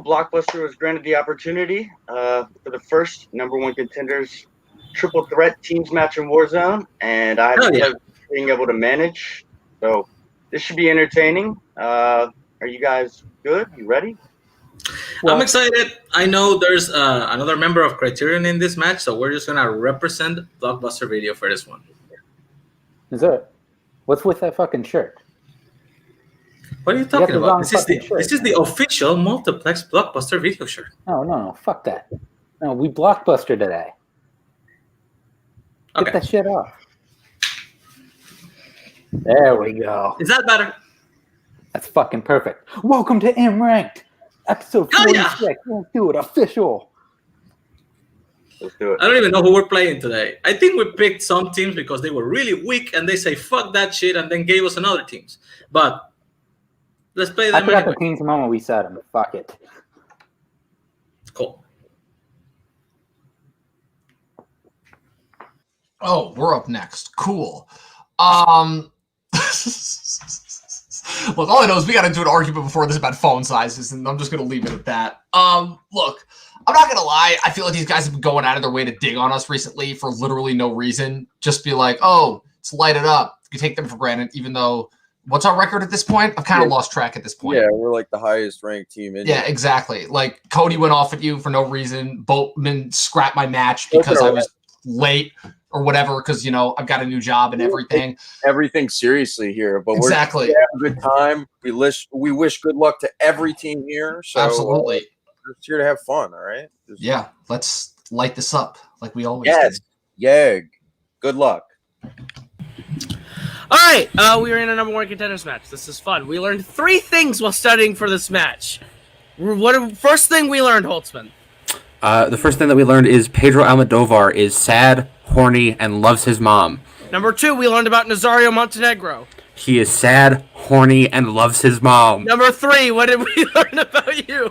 Blockbuster was granted the opportunity for the first #1 contenders triple threat teams match in Warzone, and I have the pleasure of being able to manage. So this should be entertaining. Are you guys good? You ready? Well, I'm excited. I know there's another member of Criterion in this match, so we're just gonna represent Blockbuster Video for this one. Is it? What's with that fucking shirt? What are you talking about? This is the official Multiplex Blockbuster Video shirt. No, fuck that. No, we Blockbuster today. Get that shit off. There we go. Is that better? That's fucking perfect. Welcome to M-Ranked, episode 46. Let's do it official. Let's do it. I don't even know who we're playing today. I think we picked some teams because they were really weak and they say fuck that shit and then gave us another teams. But let's play them. I forgot the teams the moment we said them. Fuck it. Cool. Oh, we're up next. Cool. Look, all I know is we got to do an argument before this about phone sizes, and I'm just going to leave it at that. Look, I'm not going to lie. I feel like these guys have been going out of their way to dig on us recently for literally no reason. Just be like, oh, it's light it up. You take them for granted, even though, what's our record at this point? I've kind of lost track at this point. Yeah, we're like the highest ranked team in Yeah, exactly. Like, Cody went off at you for no reason. Boatman scrapped my match because I was late or whatever, because, you know, I've got a new job and everything. Everything seriously here, but we're having a good time. We wish good luck to every team here. So absolutely. We're just here to have fun, all right? Yeah, let's light this up like we always do. Yeah, good luck. All right, we are in a #1 contenders match. This is fun. We learned 3 things while studying for this match. First thing we learned, Holtzman? The first thing that we learned is Pedro Almodovar is sad, horny, and loves his mom. Number 2, we learned about Nazario Montenegro. He is sad, horny, and loves his mom. Number 3, what did we learn about you?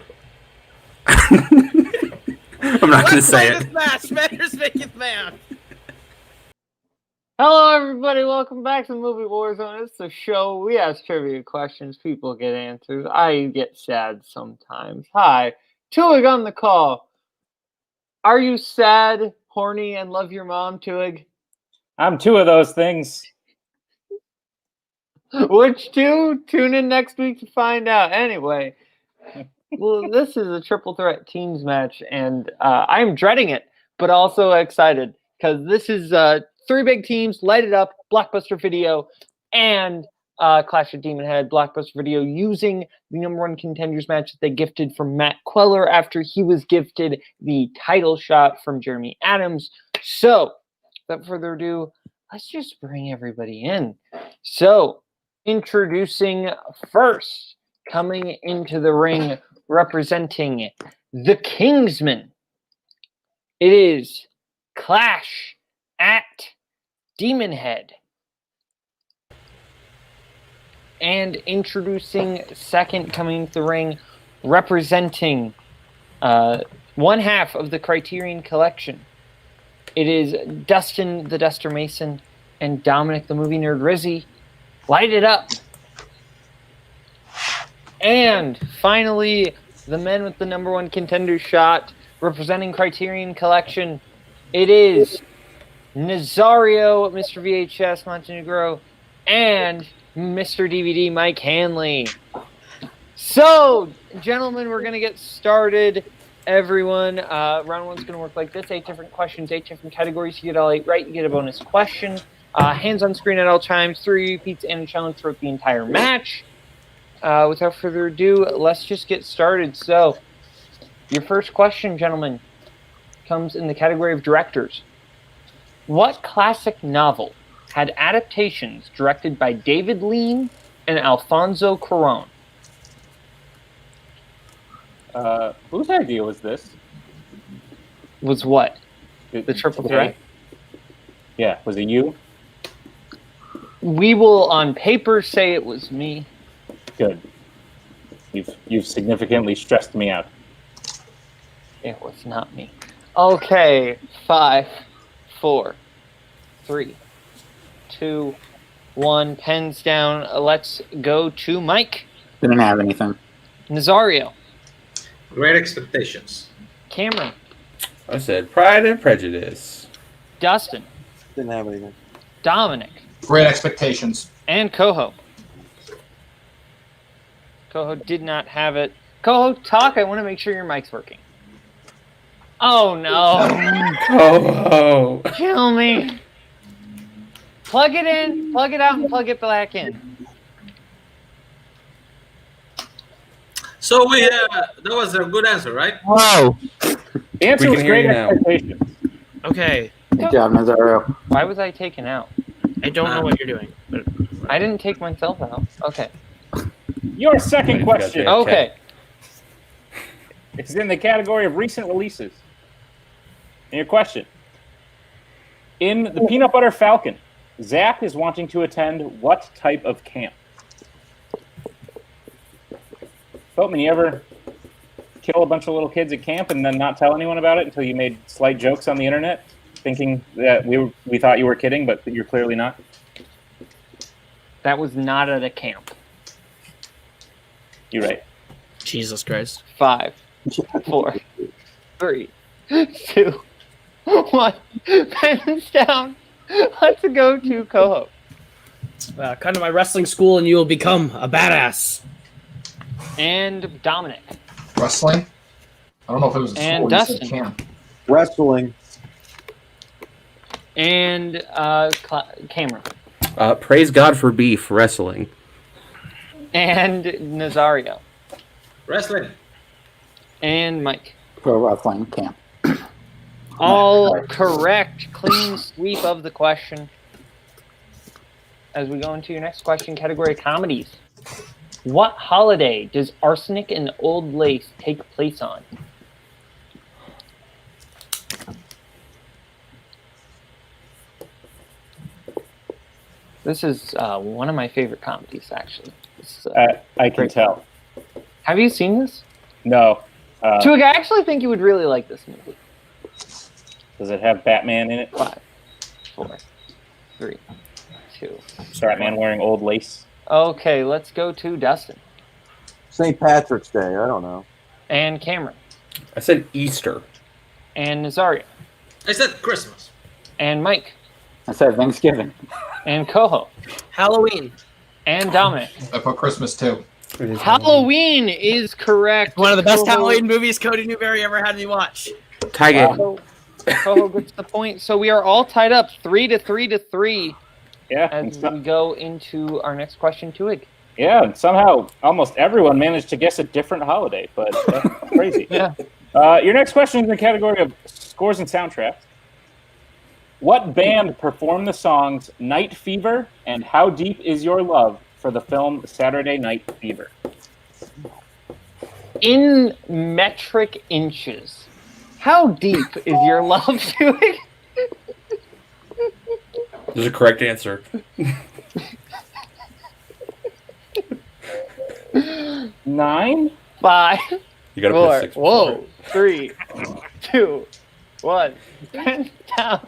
I'm not going to say it. Let's play this match. Manners maketh man. Hello, everybody. Welcome back to the Movie Warzone. It's the show. We ask trivia questions. People get answers. I get sad sometimes. Hi. TWOHIG on the call. Are you sad, horny, and love your mom, TWOHIG? I'm 2 of those things. Which 2? Tune in next week to find out. Anyway, well, this is a triple threat teams match, and I'm dreading it, but also excited, because this is 3 big teams, light it up, Blockbuster Video, and Clash of Demonhead. Blockbuster Video using the #1 contenders match that they gifted from Matt Queller after he was gifted the title shot from Jeremy Adams. So, without further ado, let's just bring everybody in. So, introducing first, coming into the ring, representing the Kingsmen, it is Clash at Demonhead. And introducing second, coming into the ring, representing one half of the Criterion Collection, it is Dustin the Duster Mason and Dominic the Movie Nerd Rizzy. Light it up. And finally, the men with the #1 contender shot, representing Criterion Collection, it is Nazario, Mr. VHS Montenegro, and Mr. DVD Mike Hanley. So, gentlemen, we're going to get started. Everyone, round 1's going to work like this. 8 different questions, 8 different categories. You get all 8 right, you get a bonus question. Hands on screen at all times, 3 repeats, and a challenge throughout the entire match. Without further ado, let's just get started. So, your first question, gentlemen, comes in the category of directors. What classic novel had adaptations directed by David Lean and Alfonso Cuarón? Whose idea was this? Was what? The triple threat? Yeah, was it you? We will, on paper, say it was me. Good. You've significantly stressed me out. It was not me. Okay, 5, 4, 3, 2, 1. Pens down. Let's go to Mike. Didn't have anything. Nazario. Great Expectations. Cameron. I said Pride and Prejudice. Dustin. Didn't have anything. Dominic. Great Expectations. And Koho. Koho did not have it. Koho, talk. I want to make sure your mic's working. Oh, no. Oh. Kill me. Plug it in, plug it out, and plug it back in. So that was a good answer, right? Whoa. The answer We was can hear Great you now. Expectations. Okay. Good job, Nazario. Why was I taken out? I don't know what you're doing. But I didn't take myself out. Okay. Your second question Okay. is in the category of recent releases. And your question. In the Peanut Butter Falcon, Zach is wanting to attend what type of camp? Boatman, you ever kill a bunch of little kids at camp and then not tell anyone about it until you made slight jokes on the internet, thinking that we thought you were kidding, but you're clearly not? That was not at a camp. You're right. Jesus Christ. 5, 4, 3, 2, 1. Pens down. Let's go to Koho. Come to my wrestling school and you will become a badass. And Dominic. Wrestling? I don't know if it was a And sport. You said Dustin. camp. Wrestling. And Cameron. Praise God for beef wrestling. And Nazario. Wrestling. And Mike. Pro wrestling camp. All correct. Clean sweep of the question. As we go into your next question, category comedies. What holiday does Arsenic and Old Lace take place on? This is one of my favorite comedies, actually. I can tell. Have you seen this? No. Twig, I actually think you would really like this movie. Does it have Batman in it? 5, 4, 3, 2. Batman wearing old lace? Okay, let's go to Dustin. St. Patrick's Day. I don't know. And Cameron. I said Easter. And Nazario. I said Christmas. And Mike. I said Thanksgiving. And Koho. Halloween. And Dominic. I put Christmas too. Halloween is correct. One of the best Koho- Halloween movies Cody Newberry ever had me watch. Tie game. Koho gets the point. So we are all tied up 3-3. Yeah. As we go into our next question, Twig. Yeah, and somehow almost everyone managed to guess a different holiday, but that's crazy. Yeah. Your next question is in the category of scores and soundtracks. What band performed the songs Night Fever and How Deep Is Your Love for the film Saturday Night Fever? In metric inches. How deep is your love, Twig? There's a correct answer. 9? 5, You gotta 4. put 6. Whoa. 3, 2, 1. Pen down.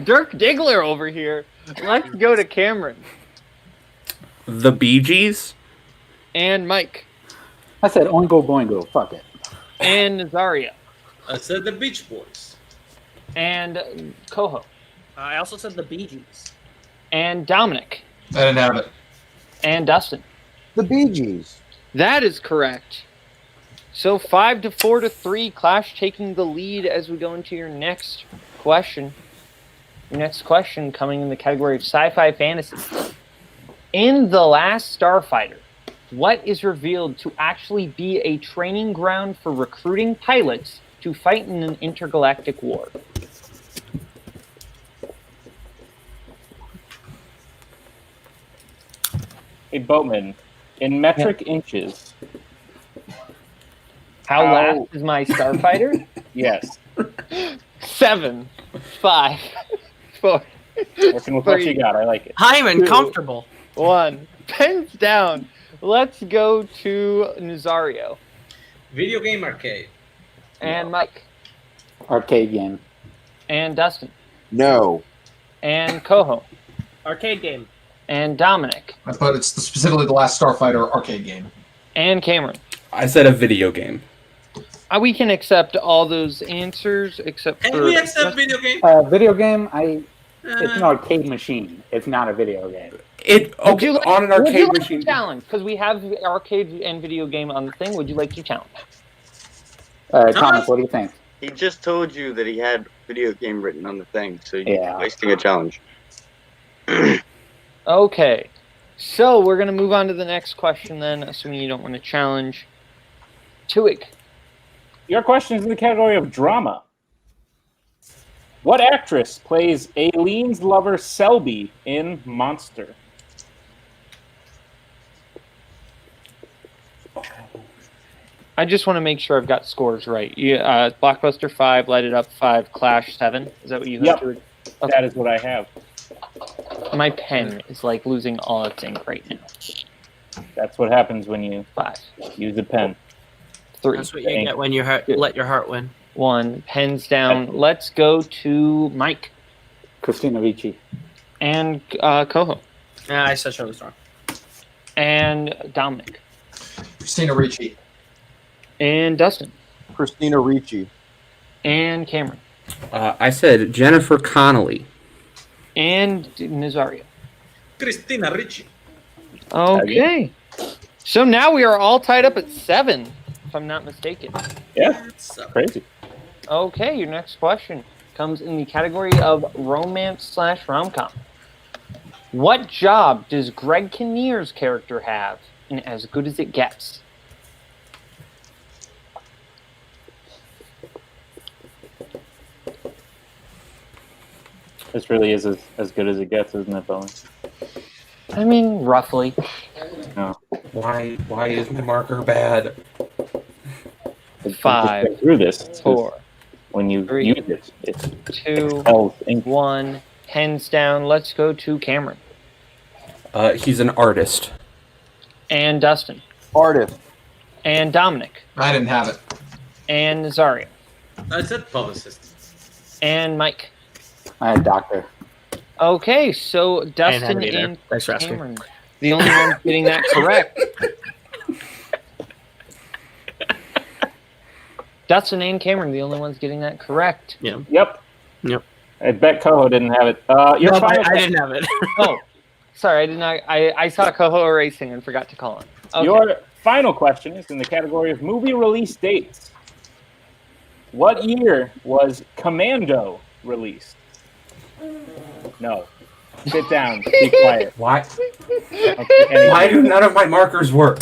Dirk Diggler over here. Let's go to Cameron. The Bee Gees. And Mike. I said Oingo Boingo. Fuck it. And Nazario. I said the Beach Boys. And Koho. I also said the Bee Gees. And Dominic. I didn't have it. And Dustin. The Bee Gees. That is correct. So 5-4-3, Clash taking the lead as we go into your next question. Your next question coming in the category of sci-fi fantasy. In The Last Starfighter, what is revealed to actually be a training ground for recruiting pilots to fight in an intergalactic war? Hey, Boatman, in metric inches. How How- last is my Starfighter? Yes. 7, 5, 4, Working with what you got. I like it. I'm uncomfortable. 1. Pens down. Let's go to Nazario. Video game arcade. And Mike. Arcade game. And Dustin. No. And Koho. Arcade game. And Dominic. I put it's specifically the Last Starfighter arcade game. And Cameron. I said a video game. We can accept all those answers except Can for we accept video game? Video game, it's an arcade machine. It's not a video game. Would you like, on an would you arcade like machine. to challenge? Because we have arcade and video game on the thing. Would you like to challenge? Thomas, what do you think? He just told you that he had video game written on the thing, so you're Yeah. wasting a challenge. Okay. So we're going to move on to the next question then, assuming you don't want to challenge. TWOHIG. Your question is in the category of drama. What actress plays Aileen's lover Selby in Monster? I just want to make sure I've got scores right. Blockbuster 5, Light It Up 5, Clash 7. Is that what you have? Yep. Okay. That is what I have. My pen is like losing all its ink right now. That's what happens when you 5, use a pen. 3, That's what you get when you let your heart win. 1. Pens down. Let's go to Mike Christina Ricci. and Koho I said she was wrong. and Dominic Christina Ricci. and Dustin Christina Ricci. and Cameron I said Jennifer Connelly. and Nazario. Christina Ricci. Okay. So now we are all tied up at 7, if I'm not mistaken. Yeah, crazy. Okay, your next question comes in the category of romance/rom-com. What job does Greg Kinnear's character have in As Good as It Gets? This really is as good as it gets, isn't it, Bowen? I mean, roughly. No. Why is my marker bad? 5, Just go through this. It's 4, when you 3, use it, it's 2, expels ink. 1. Hands down. Let's go to Cameron He's an artist. and Dustin Artist. and Dominic I didn't have it. and Nazario I said publicist. and Mike. I had doctor. Okay, so Dustin either. and Thanks for asking. Cameron, the only ones getting that correct. Dustin and Cameron, the only ones getting that correct. Yeah. Yep. Yep. I bet Koho didn't have it. Your No, final I didn't have it. Oh, sorry, I did not. I saw Koho erasing and forgot to call him. Okay. Your final question is in the category of movie release dates. What year was Commando released? No. Sit down. Be quiet. Why? Okay, Why do none of my markers work?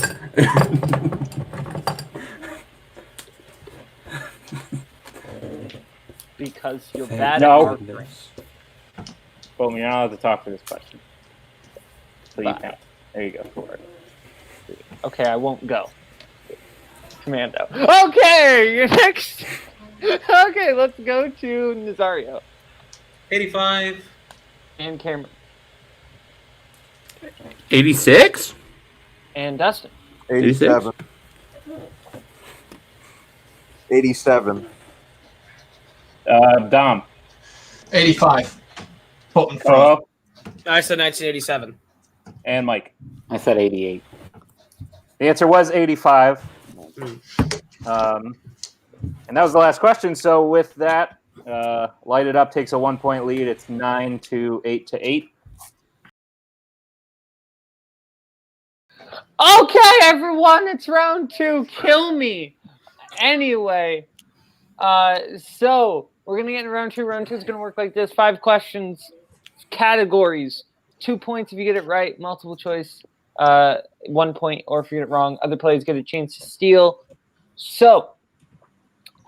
Because you're bad No. at marketing. Boom, you're not allowed to talk for this question. So you Fine. count. There you go. For it. Okay, I won't go. Commando. Okay, you're next. Okay, let's go to Nazario 85. and Cameron 86? and Dustin. 87. 87. Dom. 85. Boatman from. Koho. I said 1987. And Mike. I said 88. The answer was 85. And that was the last question. So with that, Light It Up takes a 1-point lead. It's 9-8 to 8. Okay, everyone, it's round 2. Kill me. Anyway, so we're gonna get into round 2. Round 2 is gonna work like this: 5 questions, categories, 2 points if you get it right. Multiple choice, 1 point, or if you get it wrong, other players get a chance to steal. So,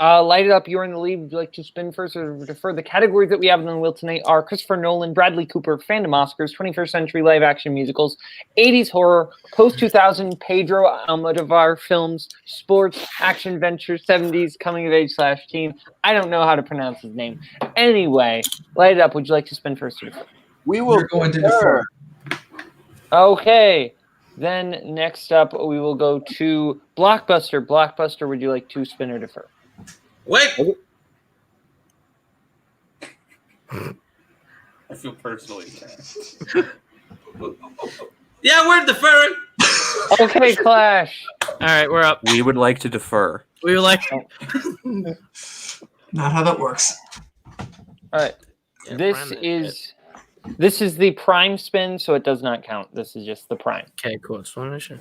Light It Up, you're in the lead. Would you like to spin first or defer? The categories that we have on the wheel tonight are Christopher Nolan, Bradley Cooper, Fandom Oscars, 21st century live action musicals, 80s horror, post-2000 Pedro Almodovar films, sports, action venture, 70s coming of age / teen. I don't know how to pronounce his name. Anyway, Light It Up, would you like to spin first or defer? We will You're going to defer. Okay. Then next up, we will go to Blockbuster. Blockbuster, would you like to spin or defer? Wait. I feel personally attacked. Yeah, we're deferring. Okay, Clash. All right, we're up. We would like to defer. We were like, Not how that works. All right. Yeah, This prime that is the prime spin, so it does not count. This is just the prime. okay, cool. Just wanted to show.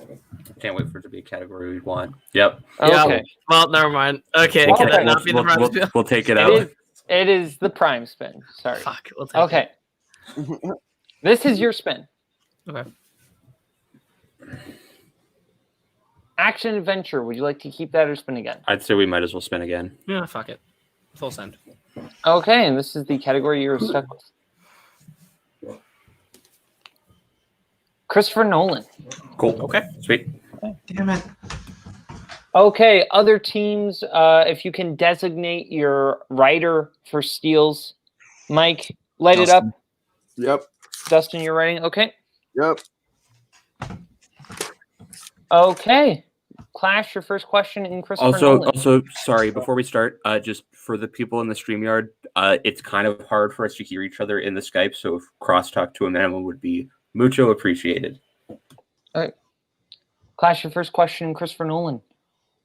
Can't wait for it to be a category we want. Yep. Yeah. Okay. Well, never mind. Okay, Well, can that okay. not be the prime spin? We'll take it out. It is the prime spin. Sorry. Fuck. We'll take Okay. This is your spin. Okay. Action adventure. Would you like to keep that or spin again? I'd say we might as well spin again. Yeah, fuck it. Full send. Okay, and this is the category you're stuck with. Christopher Nolan. Cool. Okay. Sweet. Damn it. Okay, other teams, if you can designate your writer for steals. Mike, light it up. Yep. Dustin, you're writing. Okay. Yep. Okay. Clash, your first question in Christopher Nolan. Also, sorry, before we start, just for the people in the StreamYard, it's kind of hard for us to hear each other in the Skype, so if crosstalk to a minimum would be mucho appreciated. All right. Clash, your first question in Christopher Nolan.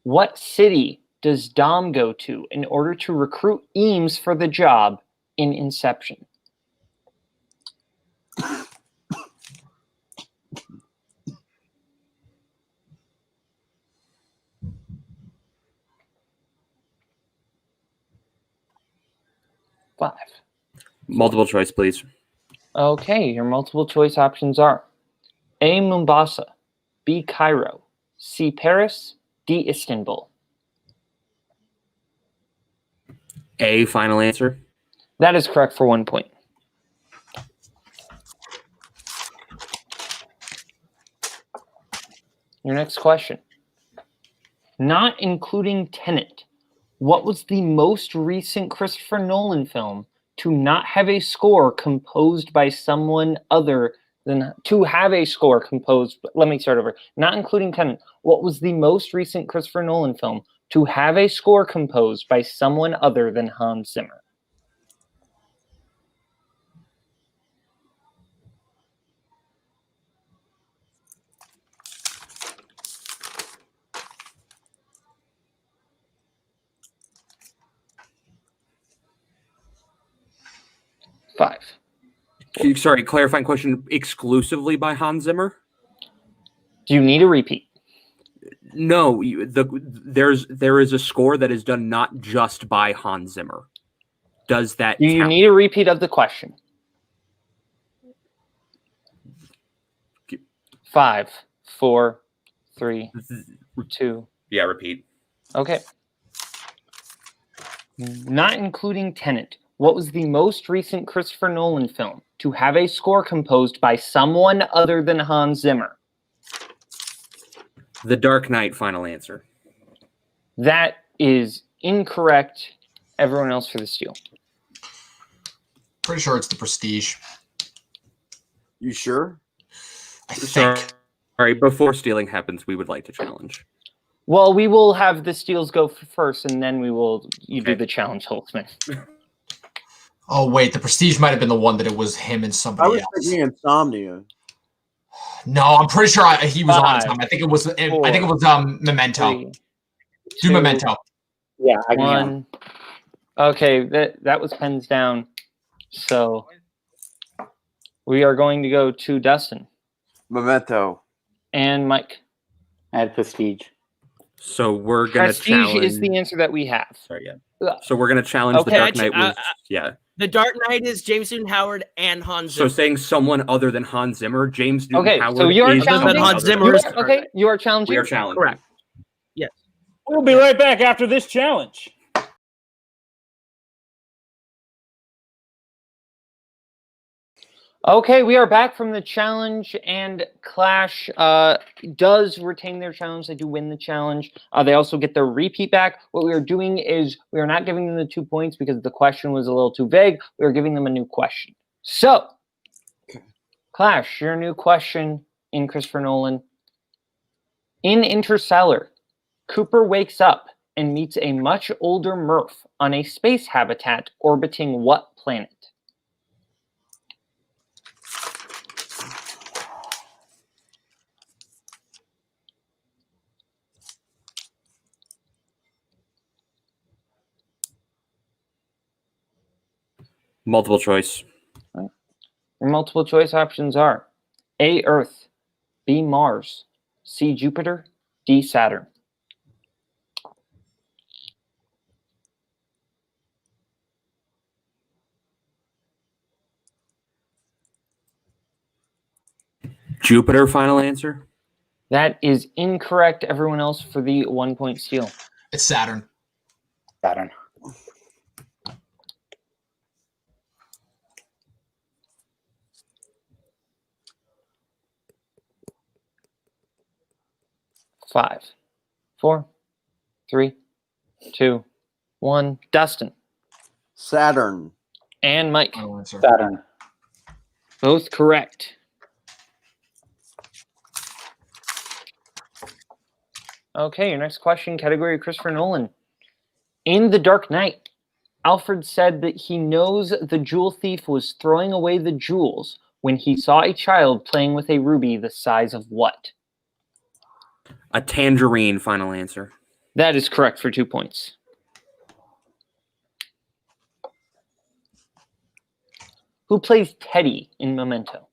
What city does Dom go to in order to recruit Eames for the job in Inception? Five. Multiple choice, please. Okay, your multiple choice options are A. Mombasa, B. Cairo, C. Paris, D. Istanbul. A, final answer. That is correct for 1 point. Your next question. Not including Tenet, what was the most recent Christopher Nolan film to not have a score composed by someone other than let me start over. Not including Tenet, what was the most recent Christopher Nolan film to have a score composed by someone other than Hans Zimmer? Five. Sorry, clarifying question. Exclusively by Hans Zimmer? Do you need a repeat? No, there is a score that is done not just by Hans Zimmer. Does that Do you count? need a repeat of the question? 5, 4, 3, 2. Yeah, repeat. Okay. Not including Tenet, what was the most recent Christopher Nolan film to have a score composed by someone other than Hans Zimmer? The Dark Knight, final answer. That is incorrect. Everyone else for the steal. Pretty sure it's The Prestige. You sure? I think. Sorry, before stealing happens, we would like to challenge. Well, we will have the steals go first, and then you do the challenge, Holtzman. Oh, wait. The Prestige might have been the one that it was him and I somebody was else. thinking Insomnia. No, I'm pretty sure he was on 5, time. I think it was. 4, Memento. 3, Do 2, Memento. Yeah, I 1. Okay, that was pens down. So we are going to go to Dustin Memento. and Mike. I had Prestige. So we're gonna Prestige challenge. is the answer that we have. Sorry, yeah. So we're gonna challenge Okay. the Dark Knight. Yeah. The Dark Knight is James Newton Howard and Hans So Zimmer. saying someone other than Hans Zimmer, James Newton Okay, Howard. so you are is challenging someone Hans other than Zimmer. Hans Zimmer. Okay, you are challenging. We are challenging. Correct. Yes. We'll be right back after this challenge. Okay, we are back from the challenge, and Clash does retain their challenge. They do win the challenge. They also get their repeat back. What we are doing is we are not giving them the 2 points because the question was a little too vague. We are giving them a new question. So, Clash, your new question in Christopher Nolan. In Interstellar, Cooper wakes up and meets a much older Murph on a space habitat orbiting what planet? Multiple choice. Your multiple choice options are A, Earth, B, Mars, C, Jupiter, D, Saturn. Jupiter, final answer. That is incorrect. Everyone else for the 1 point steal. It's Saturn. Saturn. Five, 4, 3, 2, 1. Dustin Saturn. and Mike. Final answer. Saturn. Both correct. Okay, your next question, category Christopher Nolan. In The Dark Knight, Alfred said that he knows the jewel thief was throwing away the jewels when he saw a child playing with a ruby the size of what? A tangerine, final answer. That is correct for 2 points. Who plays Teddy in Memento?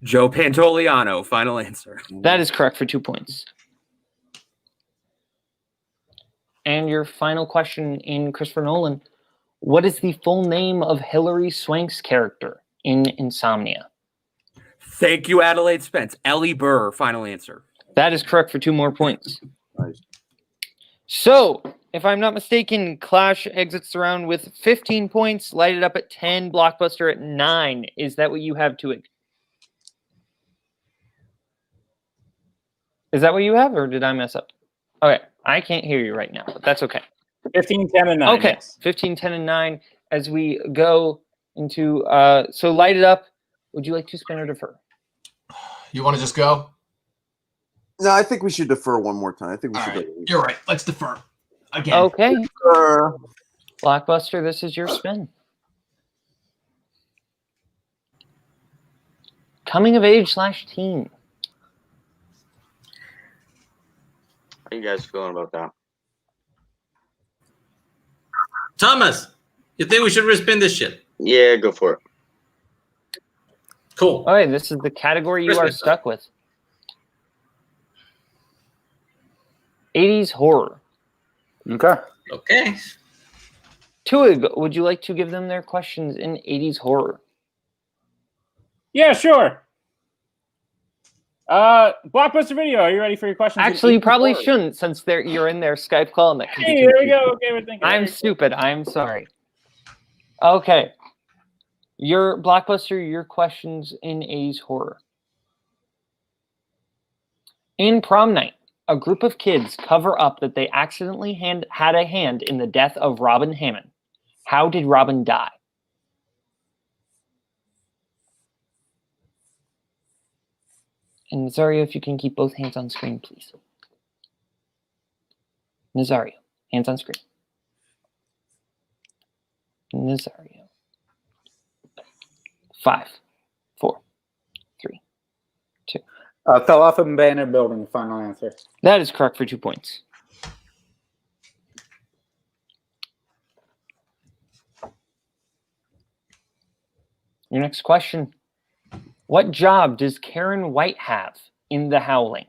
Joe Pantoliano, final answer. That is correct for 2 points. And your final question in Christopher Nolan. What is the full name of Hilary Swank's character in Insomnia? Thank you, Adelaide Spence. Ellie Burr, final answer. That is correct for 2 more points. Nice. So, if I'm not mistaken, Clash exits the round with 15 points, lighted up at 10, Blockbuster at 9. Is that what you have, TWOHIG? Is that what you have, or did I mess up? Okay, I can't hear you right now, but that's okay. 15, 10, and 9. Okay, Yes. 15, 10, and 9 as we go into... so light it up. Would you like to spin or defer? You want to just go? No, I think we should defer one more time. I think we All should. right. You're right. Let's defer. Again. Okay. Defer. Blockbuster, this is your spin. Coming of age / teen. How you guys feeling about that? Thomas, you think we should respin this shit? Yeah, go for it. Cool. All right, this is the category you are stuck with. 80s horror. Okay. Okay. TWOHIG, would you like to give them their questions in 80s horror? Yeah, sure. Blockbuster Video, are you ready for your questions? Actually, you probably shouldn't, since you're in their Skype call. And that could be Hey, there we confusing. go. Okay, we're thinking. I'm stupid. I'm sorry. Okay. Your Blockbuster, your questions in 80s horror. In Prom Night, a group of kids cover up that they accidentally had a hand in the death of Robin Hammond. How did Robin die? And Nazario, if you can keep both hands on screen, please. Nazario, hands on screen. Nazario. 5, 4, 3, 2. Fell off an abandoned building, final answer. That is correct for 2 points. Your next question. What job does Karen White have in The Howling?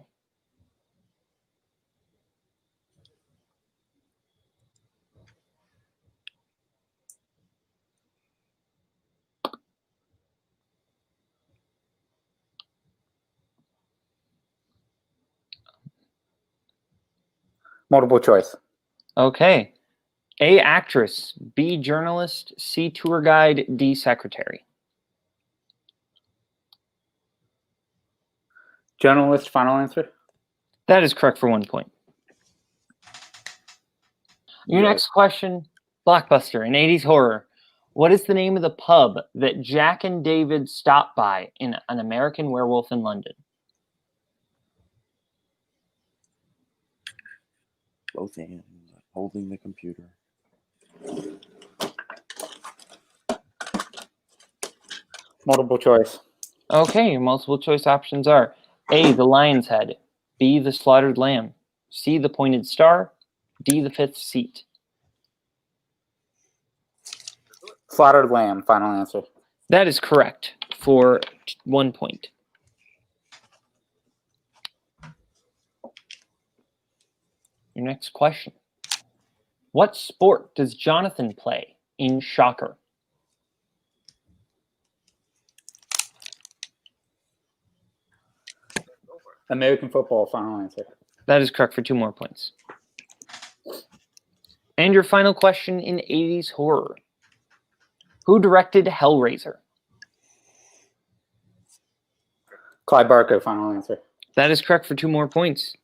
Multiple choice. Okay. A, actress. B, journalist. C, tour guide. D, secretary. Journalist, final answer. That is correct for 1 point. Your next question, Blockbuster, in 80s horror. What is the name of the pub that Jack and David stop by in An American Werewolf in London? Both hands holding the computer. Multiple choice. Okay, your multiple choice options are A, the lion's head. B, the slaughtered lamb. C, the pointed star. D, the fifth seat. Slaughtered lamb, final answer. That is correct for 1 point. Your next question. What sport does Jonathan play in Shocker? American football, final answer. That is correct for 2 more points. And your final question in 80s horror. Who directed Hellraiser? Clive Barker, final answer. That is correct for 2 more points.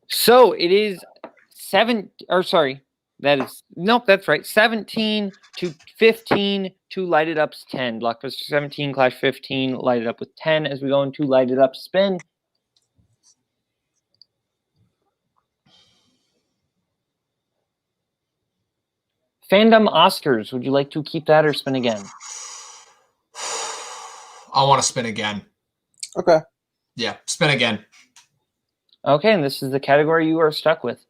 So it is 17 to 15 to Light It Up's 10. Blockbuster 17, Clash 15, Light It Up with 10 as we go into Light It Up spin. Fandom Oscars, would you like to keep that or spin again? I want to spin again. Okay. Yeah, spin again. Okay, and this is the category you are stuck with.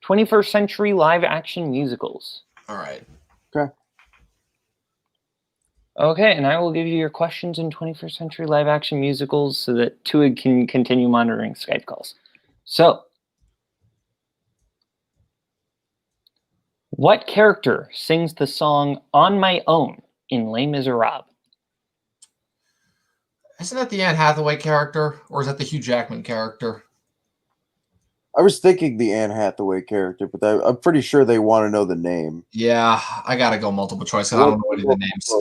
21st century live action musicals. All right. Okay, and I will give you your questions in 21st century live action musicals so that TWOHIG can continue monitoring Skype calls. So, what character sings the song On My Own in Les Miserables? Isn't that the Anne Hathaway character, or is that the Hugh Jackman character? I was thinking the Anne Hathaway character, but I'm pretty sure they want to know the name. Yeah, I gotta go multiple choice. 'Cause I don't know any of the names.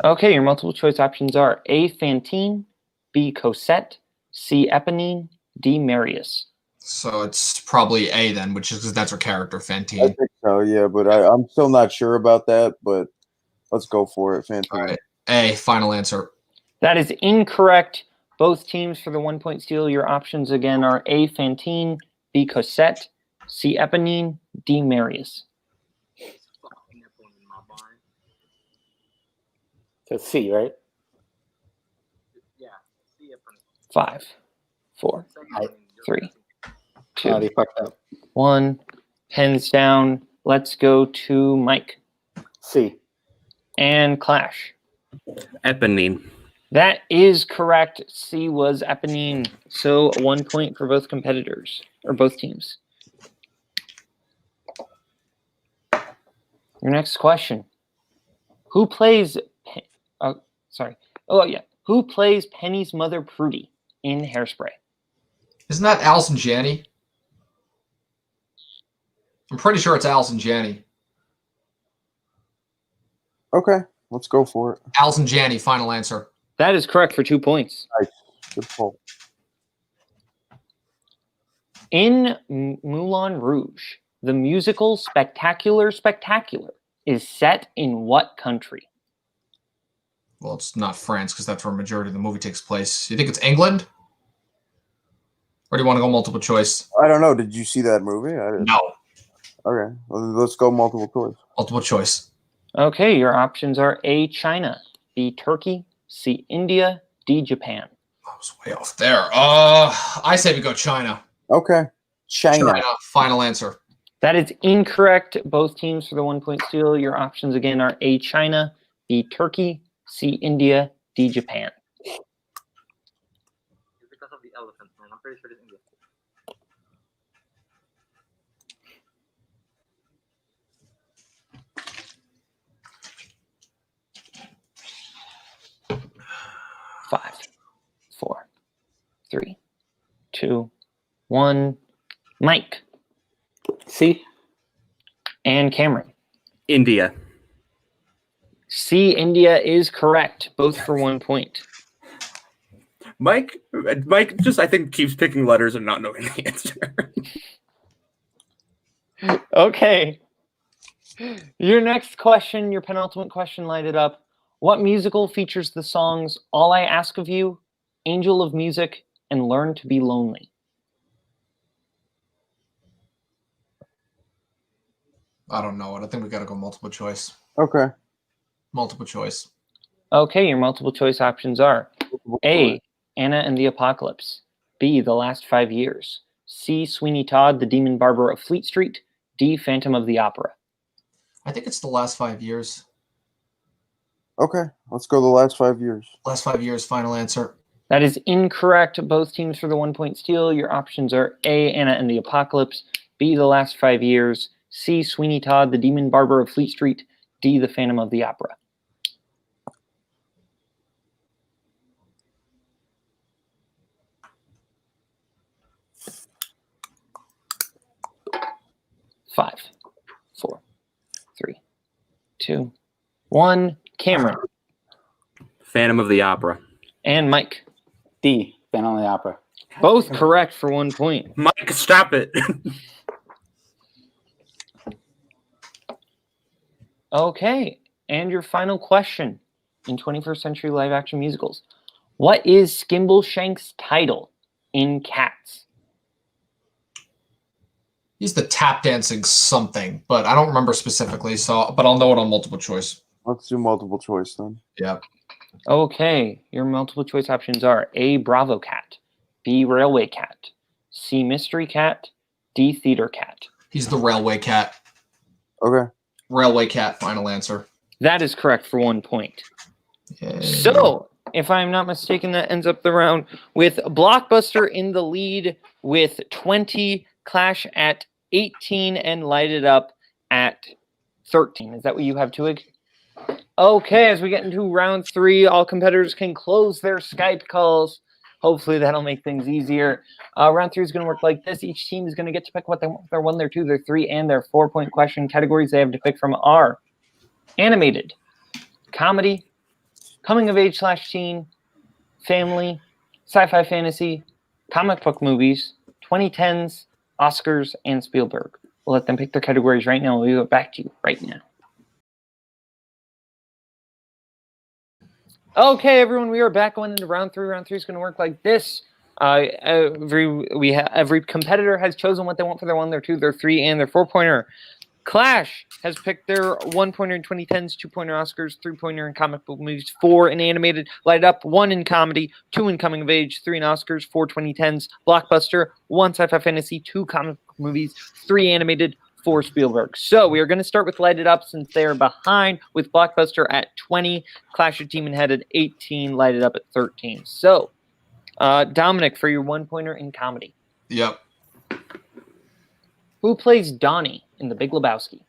Okay, your multiple choice options are A. Fantine, B. Cosette, C. Eponine, D. Marius. So it's probably A then, which is because that's her character, I Fantine. think so, yeah, but I'm still not sure about that, but let's go for it, Fantine. All right. A, final answer. That is incorrect. Both teams for the 1 point steal. Your options again are A. Fantine, B. Cosette, C. Eponine, D. Marius. So C, right? 5, 4, 3, 2, They fucked up. 1. Pens down. Let's go to Mike. C. And Clash. Eponine. That is correct. C was Eponine. So 1 point for both competitors, or both teams. Your next question. Who plays... Who plays Penny's mother, Prudy, in Hairspray? Isn't that Allison Janney? I'm pretty sure it's Allison Janney. Okay, let's go for it. Allison Janney, final answer. That is correct for 2 points. Nice. Good pull. In Moulin Rouge, the musical Spectacular Spectacular is set in what country? Well, it's not France because that's where a majority of the movie takes place. You think it's England? Or do you want to go multiple choice? I don't know. Did you see that movie? I didn't. No. Okay, well, let's go multiple choice. Multiple choice. Okay, your options are A, China, B, Turkey, C, India, D, Japan. I was way off there. I say we go China. Okay, China. Final answer. That is incorrect. Both teams for the 1 point steal. Your options again are A, China, B, Turkey, C, India, D, Japan. It's because of the elephant, man. I'm pretty sure it's India. Five, 4, 3, 2, 1. Mike. C. And Cameron. India. C, India is correct. Both for 1 point. Mike just, I think, keeps picking letters and not knowing the answer. Okay. Your next question, your penultimate question, light it up. What musical features the songs All I Ask of You, Angel of Music, and Learn to Be Lonely? I don't know it. I think we got to go multiple choice. Okay. Multiple choice. Okay, your multiple choice options are A, Anna and the Apocalypse, B, The Last 5 Years, C, Sweeney Todd, The Demon Barber of Fleet Street, D, Phantom of the Opera. I think it's the last 5 years. Okay, let's go the last 5 years. Last 5 years, final answer. That is incorrect. Both teams for the 1 point steal. Your options are A, Anna and the Apocalypse, B, the last 5 years, C, Sweeney Todd, the Demon Barber of Fleet Street, D, the Phantom of the Opera. Five, 4, 3, 2, 1. Cameron. Phantom of the Opera. And Mike. D. Phantom of the Opera. Both correct for 1 point. Mike, stop it. Okay, and your final question in 21st century live action musicals. What is Skimbleshank's title in Cats? He's the tap dancing something, but I don't remember specifically. But I'll know it on multiple choice. Let's do multiple choice then. Yeah. Okay, your multiple choice options are A, Bravo Cat, B, Railway Cat, C, Mystery Cat, D, Theater Cat. He's the Railway Cat. Okay. Railway Cat, final answer. That is correct for 1 point. Yay. So, if I'm not mistaken, that ends up the round with Blockbuster in the lead with 20, Clash at 18, and Light It Up at 13. Is that what you have, Twig? Okay, as we get into round 3, all competitors can close their Skype calls. Hopefully that'll make things easier. Round 3 is going to work like this. Each team is going to get to pick what they want. Their 1, their 2, their 3, and their 4-point question. Categories they have to pick from are animated, comedy, coming-of-age/teen, family, sci-fi fantasy, comic book movies, 2010s, Oscars, and Spielberg. We'll let them pick their categories right now. We'll get back to you right now. Okay, everyone, we are back going into round 3. Round 3 is going to work like this. Every competitor has chosen what they want for their 1, their 2, their 3, and their 4-pointer. Clash has picked their 1-pointer in 2010s, 2-pointer Oscars, 3-pointer in comic book movies, 4 in animated, Light Up, 1 in comedy, 2 in coming of age, 3 in Oscars, 4 2010s, Blockbuster, 1 sci-fi fantasy, 2 comic book movies, 3 animated, 4 Spielberg. So we are going to start with Light It Up since they're behind, with Blockbuster at 20, Clash of Demonhead at 18, Light It Up at 13. So, Dominic, for your 1-pointer in comedy. Yep. Who plays Donnie in The Big Lebowski?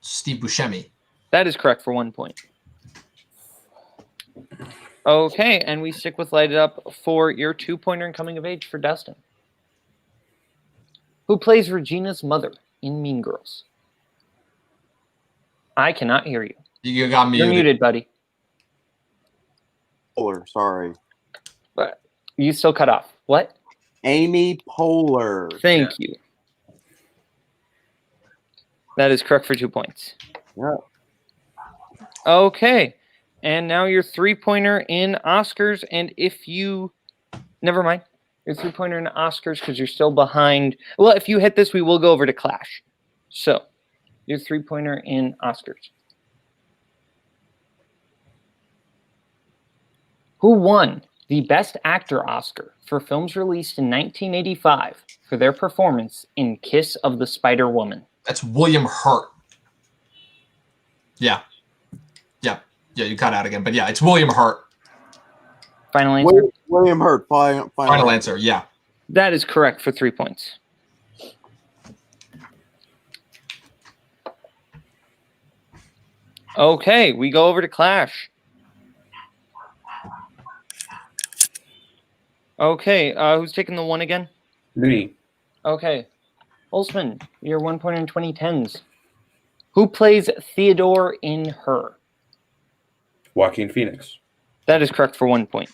Steve Buscemi. That is correct for 1 point. Okay, and we stick with Light It Up for your 2-pointer in coming of age for Dustin. Who plays Regina's mother in Mean Girls? I cannot hear you. You got muted. You're muted, buddy. Poehler, sorry. But you still cut off. What? Amy Poehler. Thank you. That is correct for 2 points. Yeah. Okay. And now your 3-pointer in Oscars. And if you... Never mind. Your 3-pointer in Oscars because you're still behind. Well, if you hit this, we will go over to Clash. So, your 3-pointer in Oscars. Who won the Best Actor Oscar for films released in 1985 for their performance in Kiss of the Spider Woman? That's William Hurt. Yeah. Yeah. Yeah, you cut out again. But yeah, it's William Hurt. Final answer? William Hurt. Final answer, yeah. That is correct for 3 points. Okay, we go over to Clash. Okay, who's taking the 1 again? Me. Okay. Holtzman, your 1-pointer in 2010s. Who plays Theodore in Her? Joaquin Phoenix. That is correct for 1 point.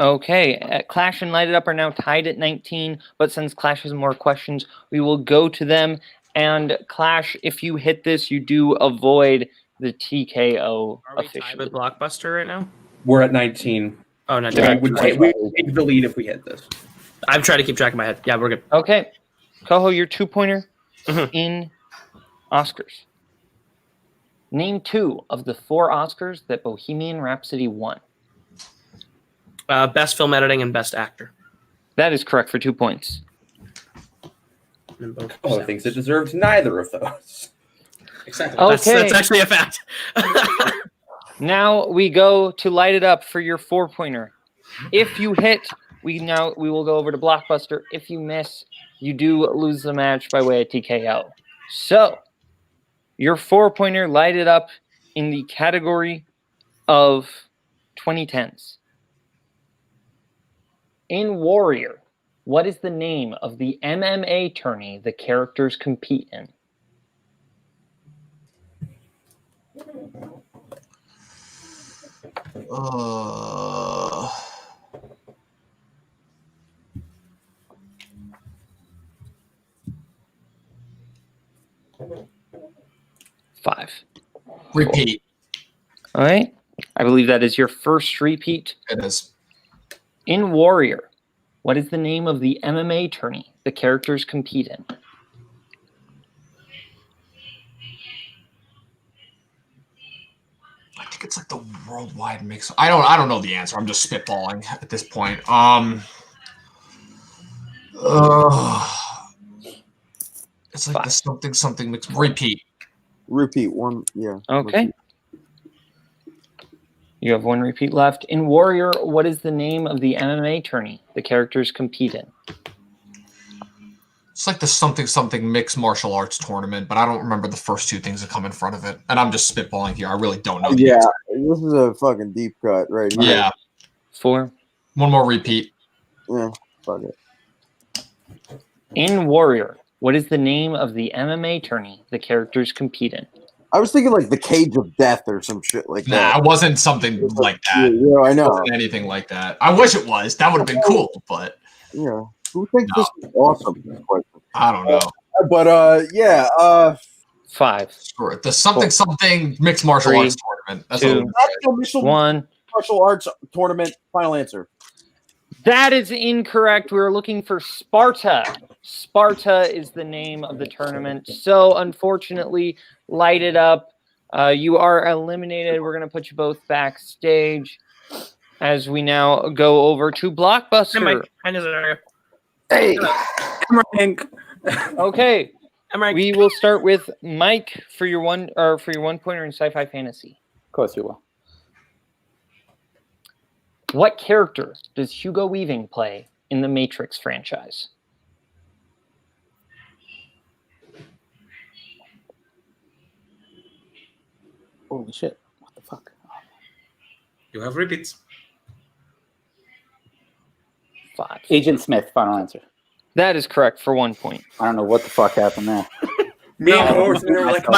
Okay, Clash and Light It Up are now tied at 19, but since Clash has more questions, we will go to them. And Clash, if you hit this, you do avoid the TKO Are we tied with Blockbuster right now? We're at 19. Oh, not We would take the lead if we hit this. I'm trying to keep track in my head. Yeah, we're good. Okay. Koho, your 2-pointer in Oscars. Name 2 of the 4 Oscars that Bohemian Rhapsody won. Best film editing and best actor. That is correct for 2 points. in both. Oh, thinks it deserves neither of those. Exactly. Okay. That's actually a fact. Now we go to light it up for your 4-pointer. If you hit, we will go over to Blockbuster. If you miss, you do lose the match by way of TKO. So, your 4-pointer lighted up in the category of 2010s. In Warrior, what is the name of the MMA tourney the characters compete in? Five. Repeat. All right. I believe that is your first repeat. It is. In Warrior, what is the name of the MMA tourney the characters compete in? I think it's like the worldwide mix. I don't know the answer. I'm just spitballing at this point. It's like the something mix. Repeat. Repeat one. Yeah. Okay. Repeat. You have one repeat left. In Warrior, what is the name of the MMA tourney the characters compete in? It's like the something mixed martial arts tournament, but I don't remember the first two things that come in front of it. And I'm just spitballing here. I really don't know. Yeah, this is a fucking deep cut right here. Yeah. 4. One more repeat. Yeah, fuck it. In Warrior, what is the name of the MMA tourney the characters compete in? I was thinking like the Cage of Death or some shit like that. Nah, it wasn't something like that. Yeah, I know. It wasn't anything like that. I wish it was. That would have been cool, but yeah. Who thinks this is awesome? I don't know. But yeah, 5. Screw it. The something mixed martial 3, arts tournament. That's 2, what 1. Martial arts tournament. Final answer. That is incorrect. We were looking for Sparta. Sparta is the name of the tournament. So, unfortunately, light it up. You are eliminated. We're going to put you both backstage as we now go over to Blockbuster. Hey, Okay. We will start with Mike for your 1-pointer in Sci-Fi Fantasy. Of course you will. What character does Hugo Weaving play in the Matrix franchise? Holy shit. What the fuck? You have repeats. 5. Agent Smith, final answer. That is correct for 1 point. I don't know what the fuck happened there. Me and Horse, they were like,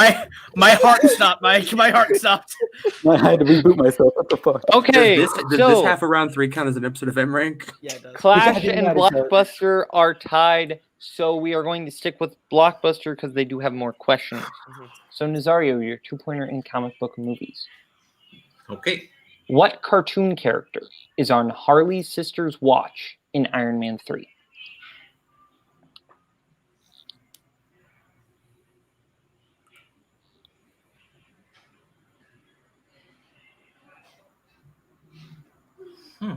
My heart stopped, Mike. My heart stopped. I had to reboot myself. What the fuck? Okay, Does this half of round 3 count as an episode of M-Rank? Yeah, it does. Clash and Blockbuster are tied, so we are going to stick with Blockbuster because they do have more questions. So, Nazario, your 2-pointer in comic book movies. Okay. What cartoon character is on Harley's sister's watch in Iron Man 3? Hmm.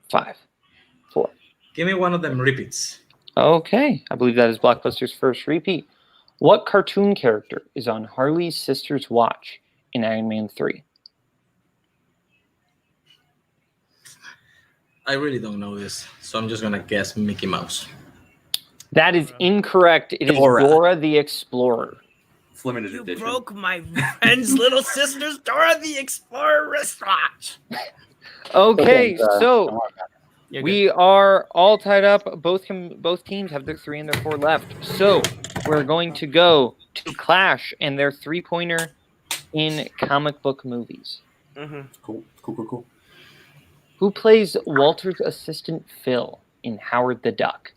5, 4. Give me one of them repeats. Okay, I believe that is Blockbuster's first repeat. What cartoon character is on Harley's sister's watch in Iron Man 3? I really don't know this, so I'm just gonna guess Mickey Mouse. That is incorrect. It is Dora the Explorer. It's limited You edition. broke my friend's little sister's Dora the Explorer wristwatch. Okay, so You're we are all tied up. Both teams have their 3 and their 4 left. So we're going to go to Clash and their 3-pointer in comic book movies. Cool. Who plays Walter's assistant Phil in Howard the Duck?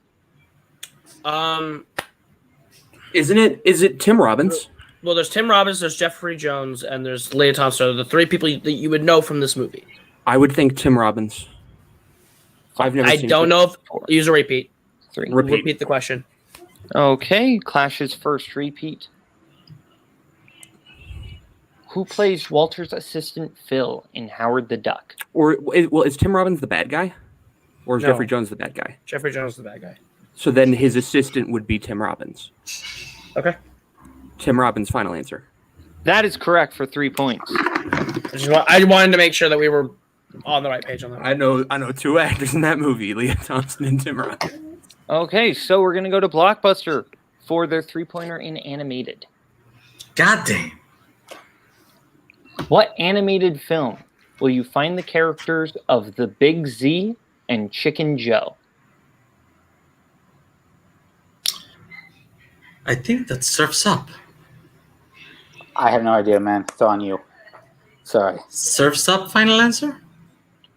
Is it Tim Robbins? Well, there's Tim Robbins, there's Jeffrey Jones, and there's Leah Thompson. The 3 people that you would know from this movie. I would think Tim Robbins. I've never I seen don't him. know if use a repeat. 3. Repeat the question. Okay, Clash's first repeat. Who plays Walter's assistant Phil in Howard the Duck? Is Tim Robbins the bad guy? Or is No. Jeffrey Jones the bad guy? Jeffrey Jones is the bad guy. So then his assistant would be Tim Robbins. Okay. Tim Robbins' final answer. That is correct for 3 points. I wanted to make sure that we were on the right page on that. I know 2 actors in that movie, Leah Thompson and Tim Robbins. Okay, so we're going to go to Blockbuster for their 3-pointer in animated. God damn. What animated film will you find the characters of the Big Z and Chicken Joe? I think that Surf's Up. I have no idea, man. It's on you. Sorry. Surf's Up, final answer?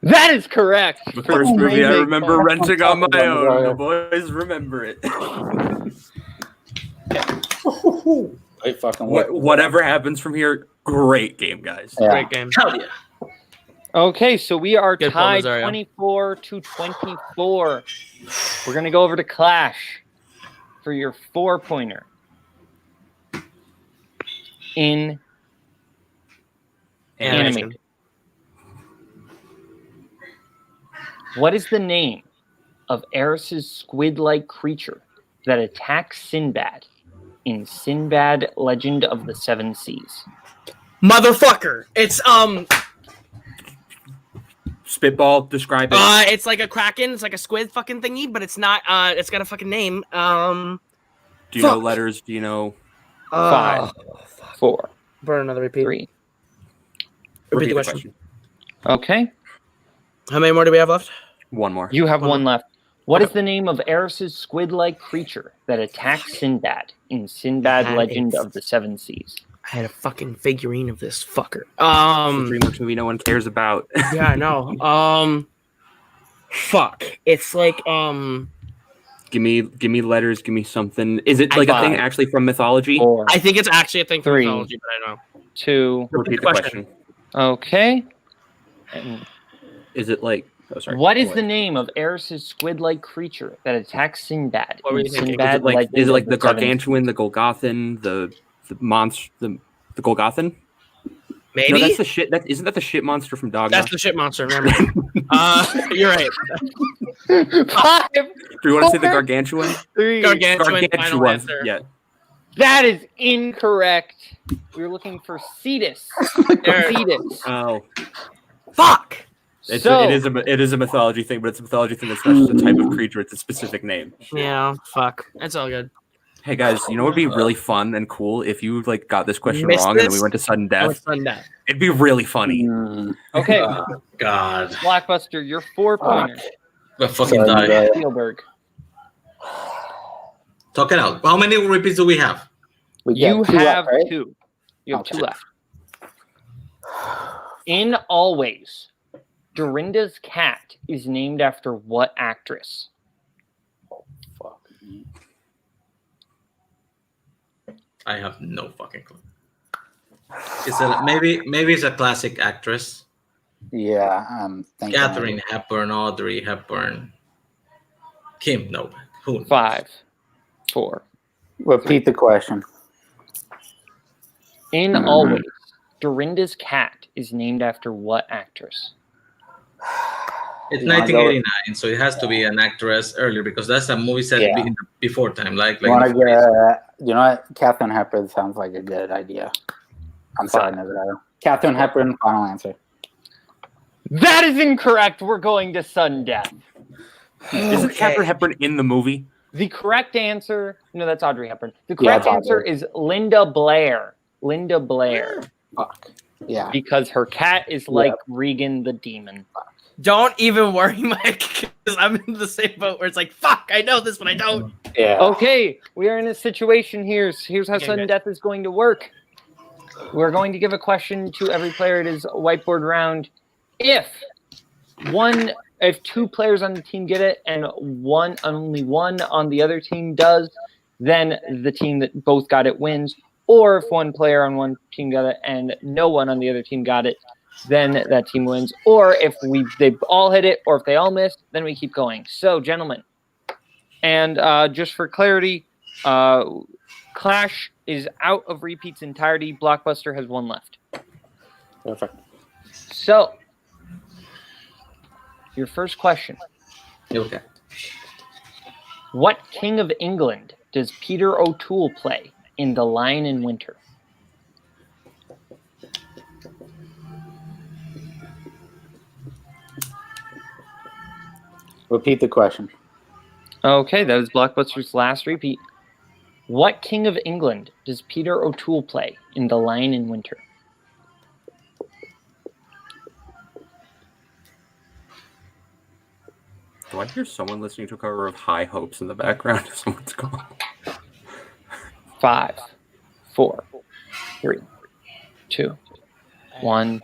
That is correct. The first movie I remember renting on my own. The boys remember it. Wait, fucking Whatever happens from here, great game, guys. Yeah. Great game. Hell yeah. Okay, so we are Good tied pull, Nazario. 24-24. We're going to go over to Clash for your 4-pointer. In animated. What is the name of Eris's squid-like creature that attacks Sinbad in Sinbad Legend of the Seven Seas? Motherfucker. It's Spitball, describe it. it's like a kraken. It's like a squid fucking thingy, but it's not. It's got a fucking name. Do you know letters? Do you know? 5, 4, Burn another repeat. 3. Repeat the question. Okay. How many more do we have left? One more. You have one left. What is the name of Eris's squid-like creature that attacks Sinbad in Sinbad Legend of the Seven Seas? I had a fucking figurine of this fucker. It's a DreamWorks movie no one cares about. Yeah, I know. Fuck. It's like Give me letters. Give me something. Is it like a thing actually from mythology? 4, I think it's actually a thing from 3, mythology, but I don't know. 2. Repeat the question. Okay. And Is it like? Oh, sorry. what is the name of Eris's squid-like creature that attacks Sinbad What were in you thinking? Sinbad Legend Is it like of the Seven gargantuan, the Golgothan, the monster, the Golgothan? Maybe? No, that's the shit. Isn't that the shit monster from Dogma? That's the shit monster. Remember? You're right. Seas? 5, Do you want to say the 4, gargantuan? 3. Gargantuan. Final answer. Yeah. That is incorrect. We were looking for Cetus. Cetus. Oh. Fuck. It is a mythology thing, but it's a mythology thing that's not just a type of creature; it's a specific name. Yeah. Fuck. It's all good. Hey guys, you know what would be really fun and cool if you like got this question Missed wrong and then this? we went to sudden Oh, death? it's done that. It'd be really funny. Okay, God. Blockbuster, your 4-pointer. I fucking die. Spielberg. Talk it out. How many repeats do we have? You two left, have right? 2. You have 2 Okay. left. In Always, Dorinda's cat is named after what actress? Fuck. I have no fucking clue. Is it maybe it's a classic actress? Yeah, I'm thinking. Katharine Hepburn, Audrey Hepburn, Kim Novak. Who knows? 5, 4. Repeat the question. In Always, Dorinda's cat is named after what actress? It's You wanna 1989, so it has to be an actress earlier because that's a movie set Yeah. before time. Like You want to get? You know what? Katharine Hepburn sounds like a good idea. I'm sorry, Nazario. Katharine Hepburn. Final answer. That is incorrect. We're going to sudden death. Isn't Katharine Hepburn in the movie? The correct answer, no, that's Audrey Hepburn. The Yeah, correct it's answer Audrey. is Linda Blair. Linda Blair. Fuck. Yeah. Because her cat is like Regan the Demon. Don't even worry, Mike, because I'm in the same boat where it's like, fuck, I know this, but I don't. Yeah. Okay, we are in a situation here. Here's how Okay, sudden good. death is going to work. We're going to give a question to every player. It is a whiteboard round. If 2 players on the team get it and only one on the other team does, then the team that both got it wins. Or if 1 player on one team got it and no one on the other team got it, then that team wins. Or if they all hit it, or if they all missed, then we keep going. So, gentlemen, and just for clarity, Clash is out of repeats entirety. Blockbuster has 1 left. Perfect. So, your first question Okay. What King of England does Peter O'Toole play in The Lion in Winter? Repeat the question. Okay, that was Blockbuster's last repeat. What King of England does Peter O'Toole play in The Lion in Winter? Do I hear someone listening to a cover of High Hopes in the background? Someone's calling. 5, 4, 3, 2, 1.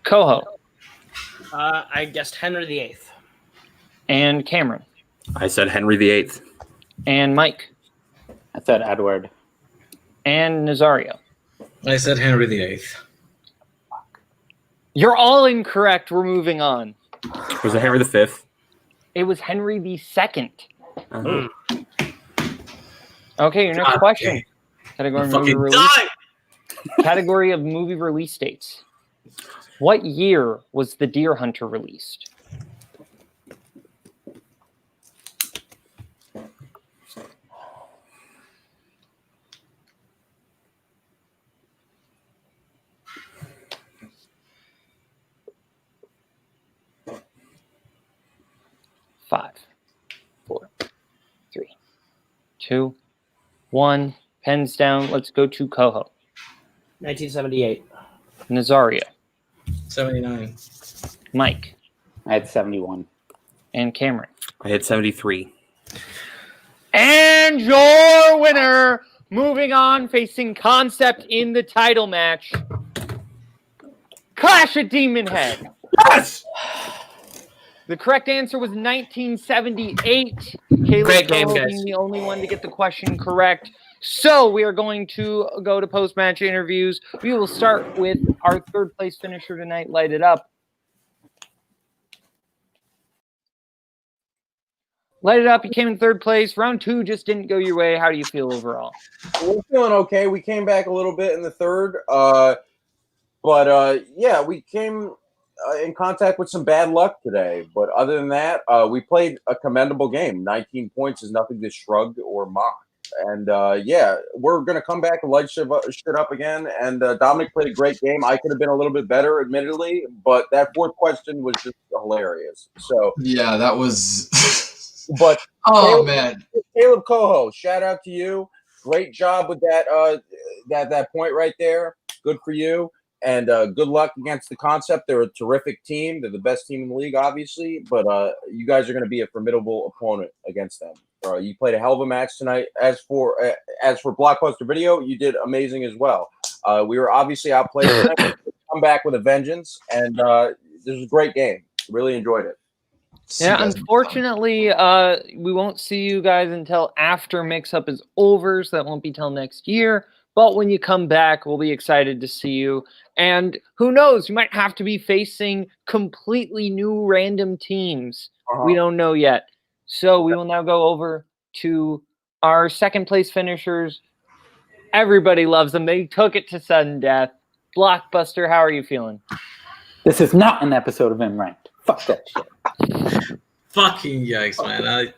Koho I guessed Henry VIII. and Cameron I said Henry VIII. and Mike I said Edward. and Nazario. I said Henry VIII. You're all incorrect. We're moving on. Was it Henry V? It was Henry II. Uh-huh. Okay, your next God question. damn. Category of, Fucking movie die! category of movie release dates. What year was The Deer Hunter released? Five, 4, 3, 2, 1. Pens down. Let's go to Koho. 1978. Nazario. 79. Mike. I had 71. And Cameron. I had 73. And your winner, moving on, facing Concept in the title match. Clash at Demonhead. Yes! The correct answer was 1978. Kaleb Great game, Koho guys. being the only one to get the question correct. So we are going to go to post-match interviews. We will start with our third place finisher tonight, Light It Up. Light It Up, you came in third place. Round 2 just didn't go your way. How do you feel overall? We're feeling okay. We came back a little bit in the third, yeah, we came in contact with some bad luck today. But other than that, we played a commendable game. 19 points is nothing to shrug or mock. And yeah, we're gonna come back and light shit up again. And Dominic played a great game. I could have been a little bit better, admittedly, but that fourth question was just hilarious. So Yeah, that was. but Oh Kaleb, man. Kaleb Koho, shout out to you. Great job with that that point right there. Good for you. And good luck against the Concept. They're a terrific team. They're the best team in the league, obviously. But you guys are going to be a formidable opponent against them. You played a hell of a match tonight. As for Blockbuster Video, you did amazing as well. We were obviously outplayed. Tonight. Come back with a vengeance. And this was a great game. Really enjoyed it. Yeah, unfortunately, we won't see you guys until after Mix-Up is over, so that won't be till next year. But when you come back, we'll be excited to see you. And who knows, you might have to be facing completely new random teams. We don't know yet. So we will now go over to our second place finishers. Everybody loves them. They took it to sudden death. Blockbuster, how are you feeling? This is not an episode of M-Ranked. Fuck that shit. Fucking yikes, man.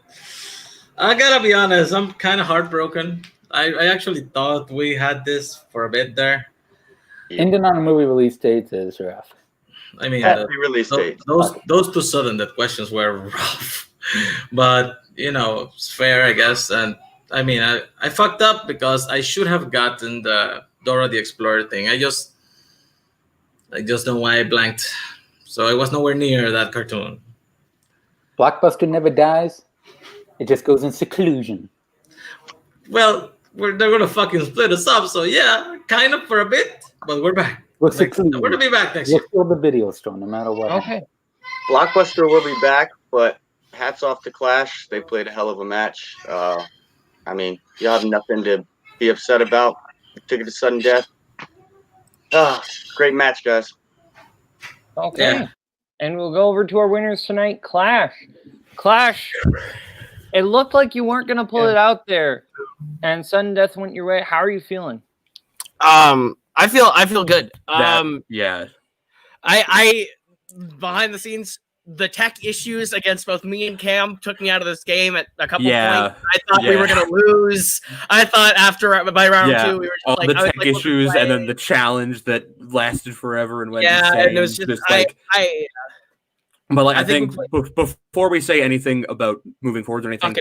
I gotta be honest, I'm kind of heartbroken. I actually thought we had this for a bit there. Ending on a movie release date is rough. I mean, Release date. those two sudden death questions were rough. But, you know, it's fair, I guess. And, I mean, I fucked up because I should have gotten the Dora the Explorer thing. I just don't know why I blanked. So I was nowhere near that cartoon. Blockbuster never dies. It just goes in seclusion. Well, they're going to fucking split us up. So, yeah, kind of for a bit. But we're back. We're secluded. We're going to be back next We'll year. fill the video store no matter what. Okay. Blockbuster will be back, but hats off to Clash. They played a hell of a match. I mean, you have nothing to be upset about. Took it to sudden death. Great match, guys. Okay. Yeah. And we'll go over to our winners tonight. Clash. Clash. It looked like you weren't going to pull it out there. And sudden death went your way. How are you feeling? I feel good. Yeah. I behind the scenes, the tech issues against both me and Cam took me out of this game at a couple Yeah. points. I thought we were gonna lose. I thought by round 2 we were just all like the I was tech like, issues and then the challenge that lasted forever and went insane. and it was just like, but like I think we before we say anything about moving forward or anything,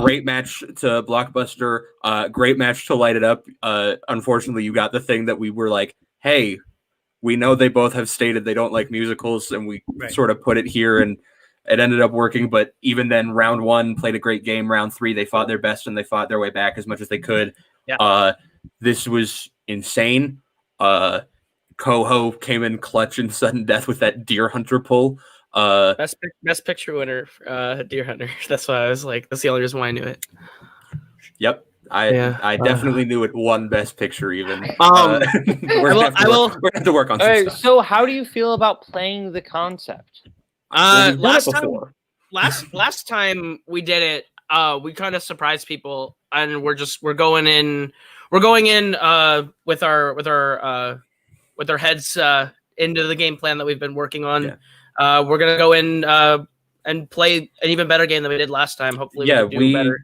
great match to Blockbuster, great match to Light It Up. Unfortunately, you got the thing that we were like, hey, we know they both have stated they don't like musicals, and we sort of put it here, and it ended up working. But even then, round 1 played a great game. Round 3, they fought their best and they fought their way back as much as they could. Yeah. This was insane. Koho came in clutch and sudden death with that Deer Hunter pull. Best picture winner, Deer Hunter. That's why I was like, that's the only reason why I knew it. Yep. I definitely knew it won Best Picture even. We're gonna have to work on some stuff. So how do you feel about playing the concept? Last time we did it, we kind of surprised people, and we're going in with our heads into the game plan that we've been working on. Yeah. We're gonna go in and play an even better game than we did last time. Hopefully, we can do better.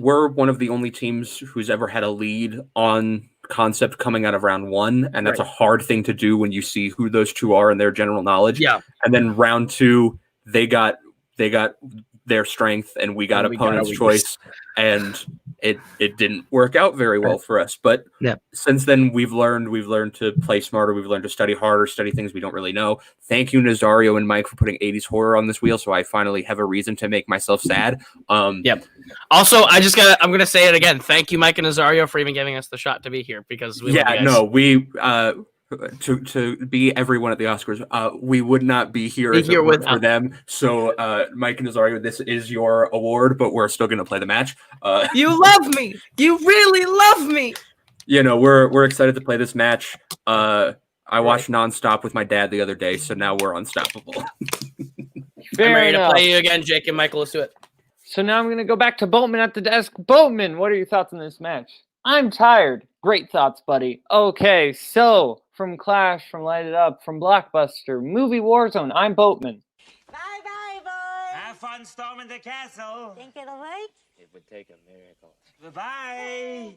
We're one of the only teams who's ever had a lead on concept coming out of round 1, and that's a hard thing to do when you see who those two are and their general knowledge. Yeah. And then round 2, they got their strength, and we got opponent's choice, and it didn't work out very well for us. But since then, we've learned to play smarter. We've learned to study harder, study things we don't really know. Thank you, Nazario and Mike, for putting 80s horror on this wheel, so I finally have a reason to make myself sad. Also, I'm gonna say it again. Thank you, Mike and Nazario, for even giving us the shot to be here, because we to be everyone at the Oscars, we would not be here if it weren't for them. So, Mike and Nazario, this is your award, but we're still going to play the match. You love me. You really love me. We're excited to play this match. I watched nonstop with my dad the other day, so now we're unstoppable. I'm ready to play you again, Jake and Michael. Let's do it. So now I'm going to go back to Boatman at the desk. Boatman, what are your thoughts on this match? I'm tired. Great thoughts, buddy. Okay, so from Clash, from Light It Up, from Blockbuster, movie Warzone, I'm Boatman. Bye-bye, boys. Have fun storming the castle. Think it'll work? It would take a miracle. Bye-bye.